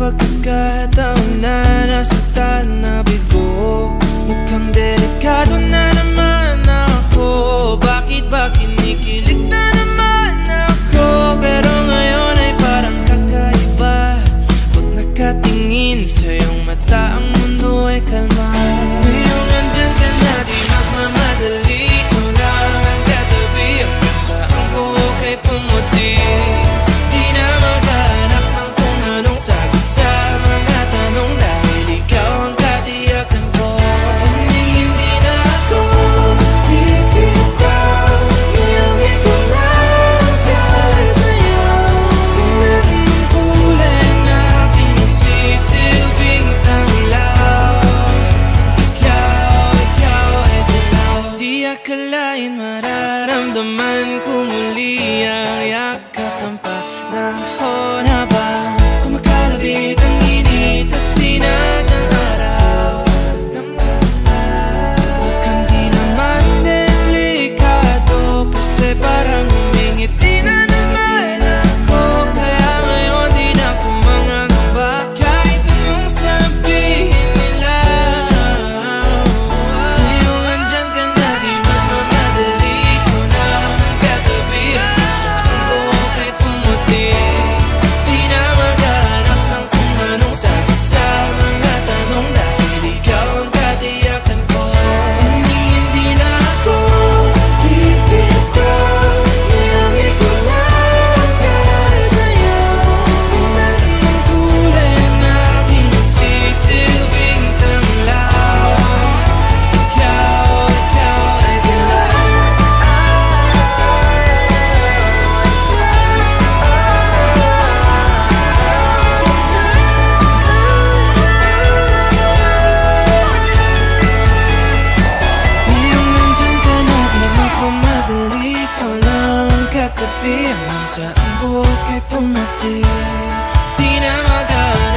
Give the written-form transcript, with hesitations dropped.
pagkakataon na nasaktan na bigo. Mukhang delikado na naman ako. Bakit ba kinikilig na naman ako? Pero ngayon ay parang kakaiba. Pag nakatingin sa iyong mata, ang mundo ay kalma. Ngayong andyan ka na, di magmamadali. Ko lang ang katabi, hanggang saan ko kay pumuti. Di na maghanap ng kung anong sagot sa mga tanong, dahil ikaw ang katiyakan ko. Hindi na ako bibitaw, iangin ko lang dahil sa'yo. Tingnan mong kulay ng aking nagsisilbing tanglaw. Ikaw ay dilaw. Di akalain mararamdaman ko muli ang yakap ng panahon habang kumakalabit ang init at sinag ng araw. Mukhang di naman delikado, kasi parang umingiti na naman ako. Kaya ngayon di na ako mangangamba, kahit anong sabihin nila. Ngayong andyan ka na, di magmamadali. Ko na ang katabi, hanggang saan ko kay pumuti. Di na maghanap ng kung anong sagot sa mga tanong, dahil ikaw ang katiyakan ko. Hindi na ako bibitaw, iangin ko lang dahil sa'yo. Tingnan mong kulay ang aking nagsisilbing tanglaw. Ikaw ay dilaw. Ngayong nandyan ka na, di magmamadali. Ko lang ang katabi, hanggang saan buhok ay pumati. Di na maghanap